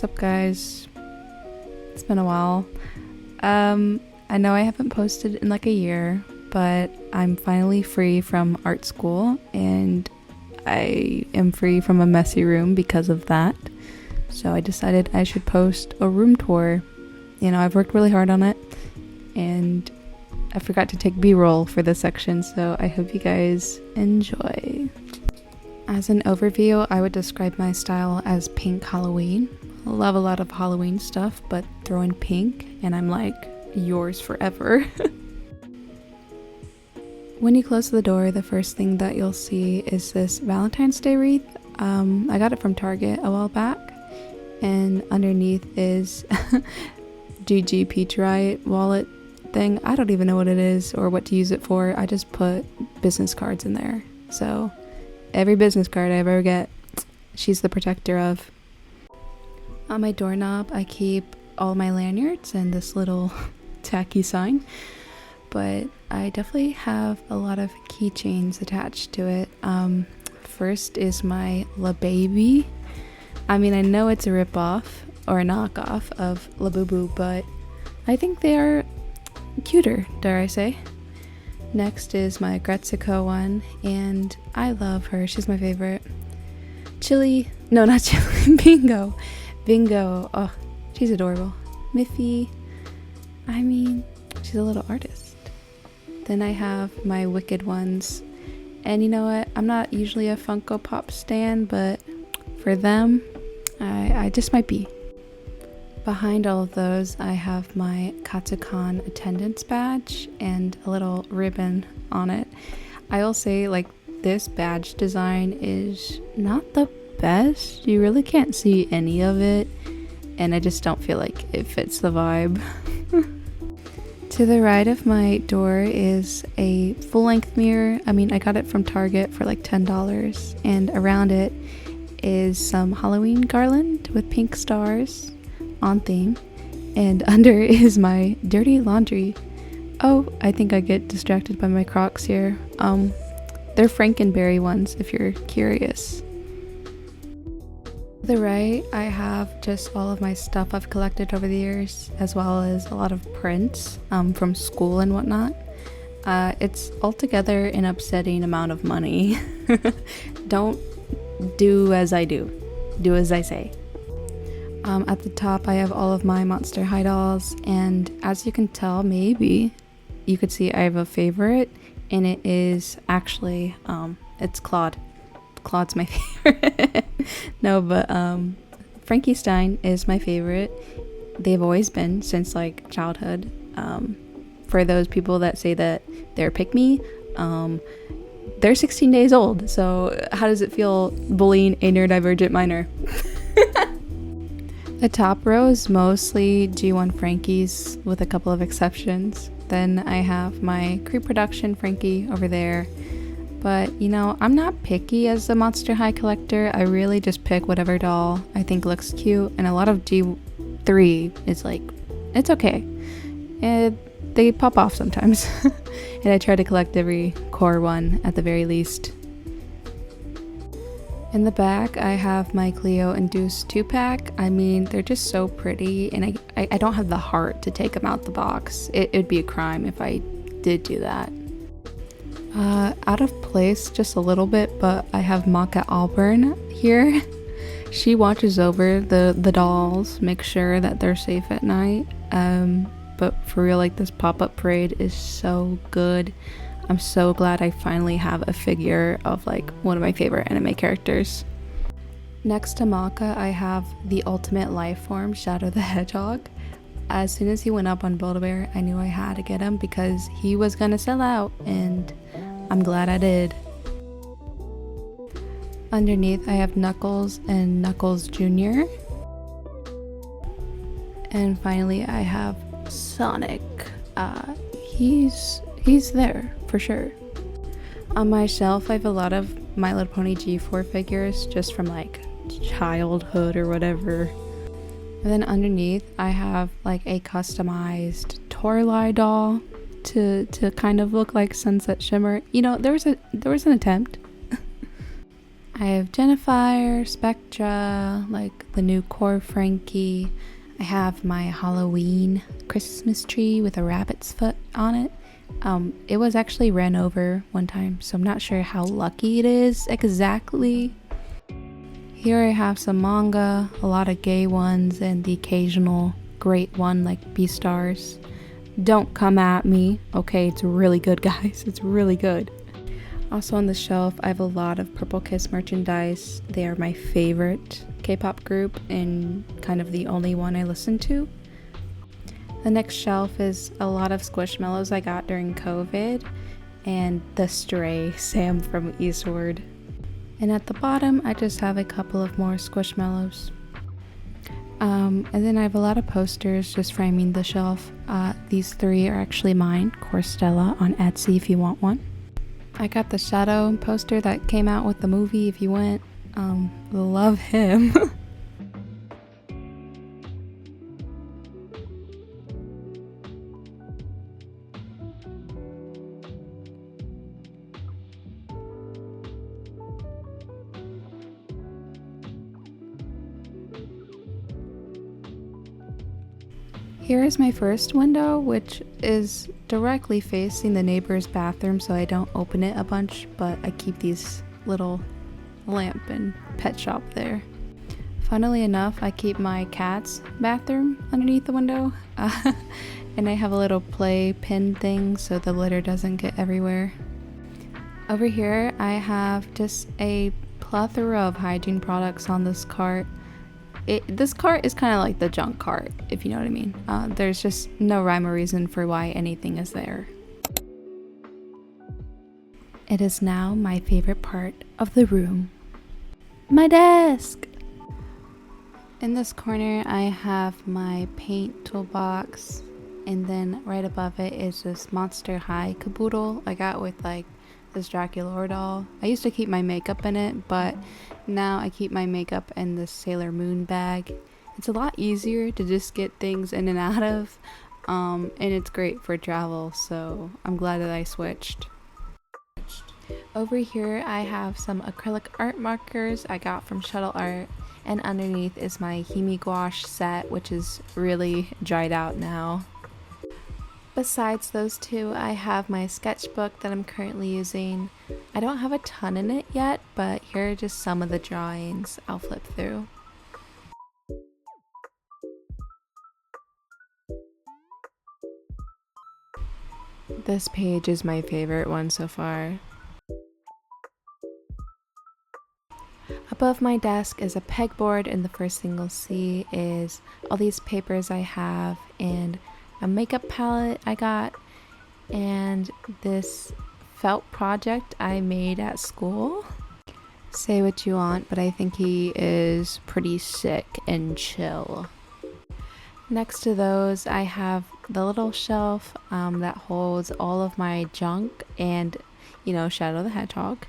What's up, guys? It's been a while. I know I haven't posted in like a year, but I'm finally free from art school and I am free from a messy room because of that. So I decided I should post a room tour. You know, I've worked really hard on it and I forgot to take B-roll for this section, so I hope you guys enjoy. As an overview, I would describe my style as pink Halloween. I love a lot of Halloween stuff, but throw in pink and I'm like, yours forever. When you close the door, the first thing that you'll see is this Valentine's Day wreath. I got it from Target a while back, and underneath is GG Peach Riot wallet thing. I don't even know what it is or what to use it for. I just put business cards in there. So every business card I ever get, she's the protector of. On my doorknob, I keep all my lanyards and this little tacky sign, but I definitely have a lot of keychains attached to it. First is my La Baby. I mean, I know it's a ripoff or a knockoff of Labubu, but I think they are cuter, dare I say. Next is my Gretzko one, and I love her. She's my favorite. Chili, no, not Chili, Bingo, oh, she's adorable. Miffy, I mean, she's a little artist. Then I have my Wicked ones, and you know what, I'm not usually a Funko Pop stan, but for them, I just might be. Behind all of those, I have my Katsucon attendance badge and a little ribbon on it. I will say, like, this badge design is not the best. You really can't see any of it, and I just don't feel like it fits the vibe. To the right of my door is a full-length mirror. I mean, I got it from Target for like $10, and around it is some Halloween garland with pink stars on theme, and under is my dirty laundry. Oh, I think I get distracted by my Crocs here. They're Frankenberry ones if you're curious. To the right, I have just all of my stuff I've collected over the years, as well as a lot of prints from school and whatnot. It's altogether an upsetting amount of money. Don't do as I do. Do as I say. At the top, I have all of my Monster High dolls, and as you can tell, maybe you could see I have a favorite, and it is actually, it's Claude. Claude's my favorite. No, but Frankie Stein is my favorite. They've always been since like childhood. For those people that say that they're pick-me, they're 16 days old, so how does it feel bullying a neurodivergent minor? The top row is mostly G1 Frankies with a couple of exceptions. Then I have my Creep Production Frankie over there. But, you know, I'm not picky as a Monster High collector. I really just pick whatever doll I think looks cute. And a lot of G3 is like, it's okay. They pop off sometimes. And I try to collect every core one at the very least. In the back, I have my Cleo and Deuce 2-pack. I mean, they're just so pretty. And I don't have the heart to take them out the box. It'd be a crime if I did do that. Out of place just a little bit, but I have Maka Auburn here. She watches over the dolls, make sure that they're safe at night. But for real, like, this pop-up parade is so good. I'm so glad I finally have a figure of like one of my favorite anime characters. Next to Maka, I have the ultimate life form, Shadow the Hedgehog. As soon as he went up on Build-A-Bear, I knew I had to get him because he was gonna sell out, and I'm glad I did. Underneath, I have Knuckles and Knuckles Jr. And finally, I have Sonic. He's there for sure. On my shelf, I have a lot of My Little Pony G4 figures just from like childhood or whatever. And then underneath, I have like a customized Torlai doll to kind of look like Sunset Shimmer. You know, there was an attempt. I have Jennifer, Spectra, like the new Core Frankie. I have my Halloween Christmas tree with a rabbit's foot on it. It was actually ran over one time, so I'm not sure how lucky it is exactly. Here I have some manga, a lot of gay ones, and the occasional great one like Beastars. Don't come at me, okay? It's really good, guys. It's really good. Also on the shelf, I have a lot of Purple Kiss merchandise. They are my favorite K-pop group and kind of the only one I listen to. The next shelf is a lot of Squishmallows I got during COVID and the stray Sam from Eastward. And at the bottom, I just have a couple of more Squishmallows. And then I have a lot of posters just framing the shelf. These 3 are actually mine, Corstella on Etsy if you want one. I got the Shadow poster that came out with the movie if you went. Love him. Here is my first window, which is directly facing the neighbor's bathroom, so I don't open it a bunch, but I keep these little lamp and pet shop there. Funnily enough, I keep my cat's bathroom underneath the window, and I have a little play pin thing so the litter doesn't get everywhere. Over here, I have just a plethora of hygiene products on this cart. This cart is kind of like the junk cart, if you know what I mean. There's just no rhyme or reason for why anything is there. It is now my favorite part of the room. My desk! In this corner, I have my paint toolbox, and then right above it is this Monster High caboodle I got with like this Dracula doll. I used to keep my makeup in it, but now I keep my makeup in this Sailor Moon bag. It's a lot easier to just get things in and out of, and it's great for travel, so I'm glad that I switched. Over here I have some acrylic art markers I got from Shuttle Art, and underneath is my Himi gouache set, which is really dried out now. Besides those 2, I have my sketchbook that I'm currently using. I don't have a ton in it yet, but here are just some of the drawings I'll flip through. This page is my favorite one so far. Above my desk is a pegboard, and the first thing you'll see is all these papers I have and a makeup palette I got, and this felt project I made at school. Say what you want, but I think he is pretty sick and chill. Next to those, I have the little shelf that holds all of my junk and, Shadow the Hedgehog.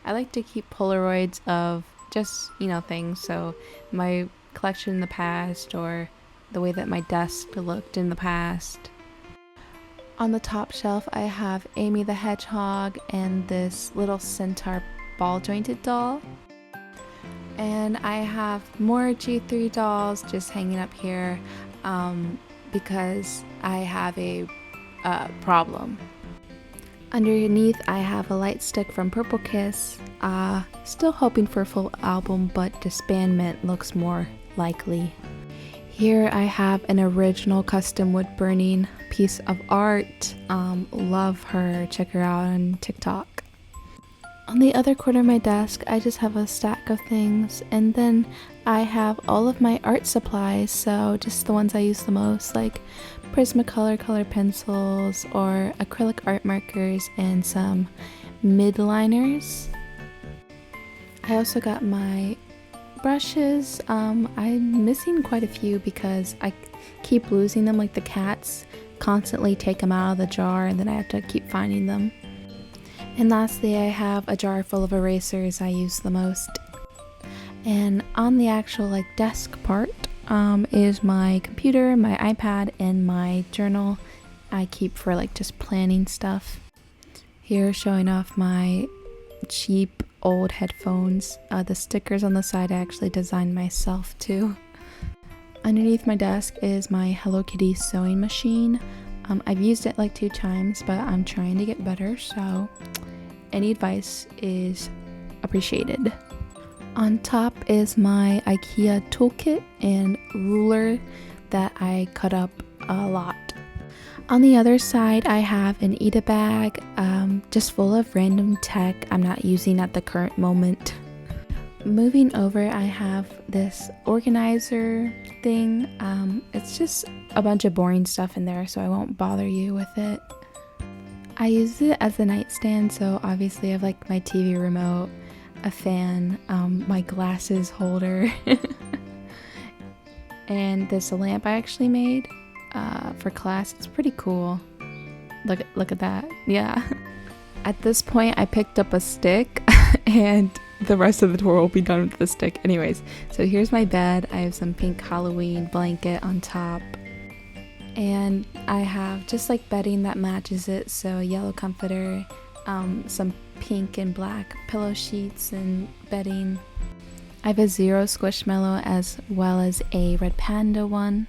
I like to keep Polaroids of just, things, so my collection in the past or the way that my desk looked in the past. On the top shelf, I have Amy the Hedgehog and this little centaur ball jointed doll. And I have more G3 dolls just hanging up here because I have a problem. Underneath, I have a light stick from Purple Kiss. Still hoping for a full album, but disbandment looks more likely. Here I have an original custom wood burning piece of art. Love her. Check her out on TikTok. On the other corner of my desk, I just have a stack of things, and then I have all of my art supplies, so just the ones I use the most, like Prismacolor color pencils or acrylic art markers and some mid-liners. I also got my brushes. I'm missing quite a few because I keep losing them, like the cats constantly take them out of the jar and then I have to keep finding them. And lastly, I have a jar full of erasers I use the most. And on the actual desk part is my computer, my iPad, and my journal I keep for just planning stuff. Here showing off my cheap old headphones. The stickers on the side I actually designed myself too. Underneath my desk is my Hello Kitty sewing machine. I've used it like 2 times, but I'm trying to get better, so any advice is appreciated. On top is my IKEA toolkit and ruler that I cut up a lot. On the other side, I have an Eda bag, just full of random tech I'm not using at the current moment. Moving over, I have this organizer thing. It's just a bunch of boring stuff in there, so I won't bother you with it. I use it as a nightstand, so obviously I have like my TV remote, a fan, my glasses holder, and this lamp I actually made for class. It's pretty cool. Look at that. Yeah. At this point, I picked up a stick and the rest of the tour will be done with the stick. Anyways, so here's my bed. I have some pink Halloween blanket on top. And I have just like bedding that matches it. So a yellow comforter, some pink and black pillow sheets and bedding. I have a Zero Squishmallow as well as a Red Panda one.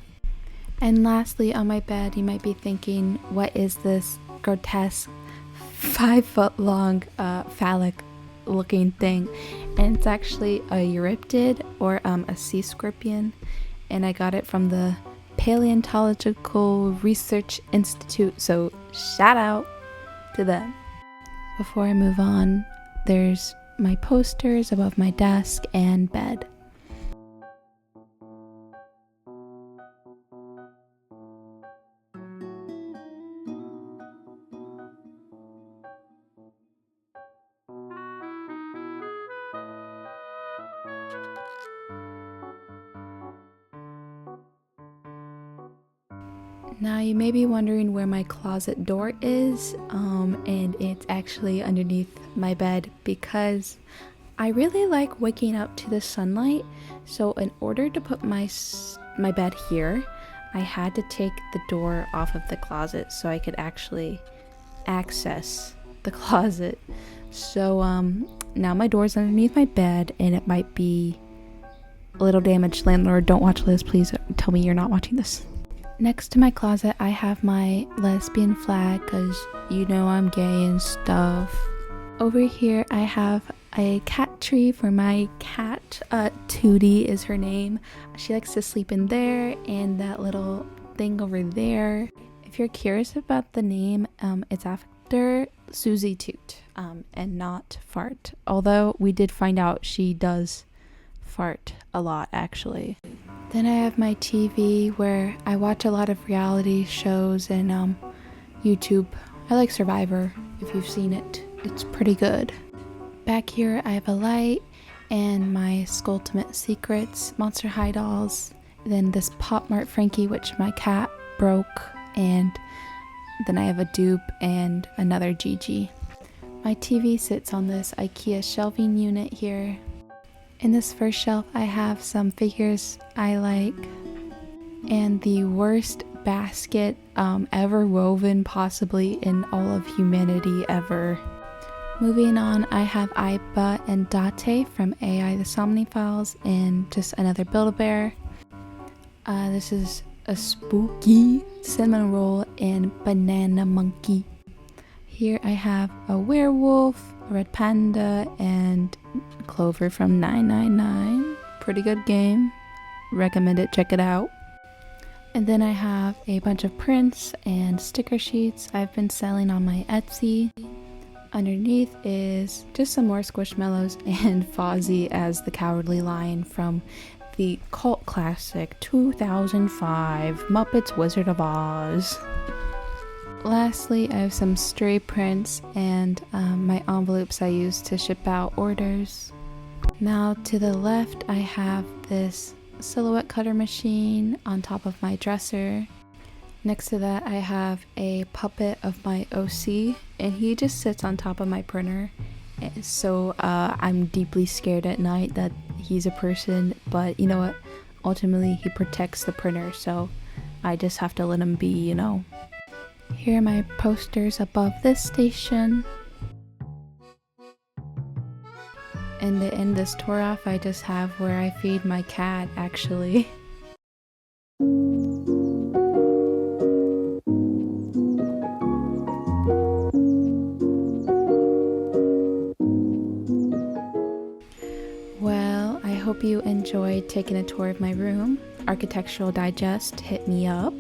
And lastly, on my bed, you might be thinking, what is this grotesque 5-foot long phallic looking thing? And it's actually a Euryptid or a sea scorpion, and I got it from the Paleontological Research Institute, so shout out to them. Before I move on, there's my posters above my desk and bed. Now you may be wondering where my closet door is, and it's actually underneath my bed because I really like waking up to the sunlight. So in order to put my bed here, I had to take the door off of the closet so I could actually access the closet. So now my door's underneath my bed and it might be a little damaged. Landlord, don't watch this, please tell me you're not watching this. Next to my closet, I have my lesbian flag because you know I'm gay and stuff. Over here, I have a cat tree for my cat. Tootie is her name. She likes to sleep in there and that little thing over there. If you're curious about the name, it's after Susie Toot and not Fart. Although we did find out she does fart a lot, actually. Then I have my TV where I watch a lot of reality shows and YouTube. I like Survivor, if you've seen it. It's pretty good. Back here I have a light and my Skulltimate Secrets Monster High dolls. Then this Pop Mart Frankie, which my cat broke. And then I have a dupe and another Gigi. My TV sits on this IKEA shelving unit here. In this first shelf, I have some figures I like and the worst basket ever woven possibly in all of humanity ever. Moving on, I have Aiba and Date from AI the Somnifiles and just another Build-A-Bear. This is a spooky cinnamon roll and banana monkey. Here I have a werewolf, a red panda, and Clover from 999. Pretty good game. Recommend it, check it out. And then I have a bunch of prints and sticker sheets I've been selling on my Etsy. Underneath is just some more Squishmallows and Fozzie as the Cowardly Lion from the cult classic 2005 Muppets Wizard of Oz. Lastly, I have some stray prints and my envelopes I use to ship out orders. Now to the left, I have this silhouette cutter machine on top of my dresser. Next to that, I have a puppet of my OC, and he just sits on top of my printer. So I'm deeply scared at night that he's a person, but you know what? Ultimately, he protects the printer, so I just have to let him be, you know. Here are my posters above this station. And to end this tour off, I just have where I feed my cat, actually. Well, I hope you enjoyed taking a tour of my room. Architectural Digest, hit me up.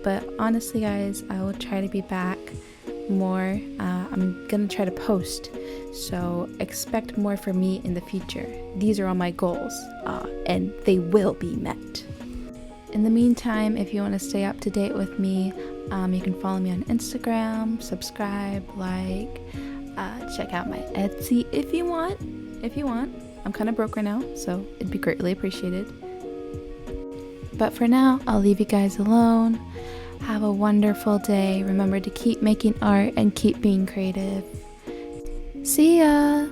But honestly, guys, I will try to be back more. I'm gonna try to post, so expect more from me in the future. These are all my goals, and they will be met. In the meantime, if you want to stay up to date with me, you can follow me on Instagram, subscribe, like, check out my Etsy if you want. I'm kind of broke right now, so it'd be greatly appreciated. But for now, I'll leave you guys alone. Have a wonderful day. Remember to keep making art and keep being creative. See ya!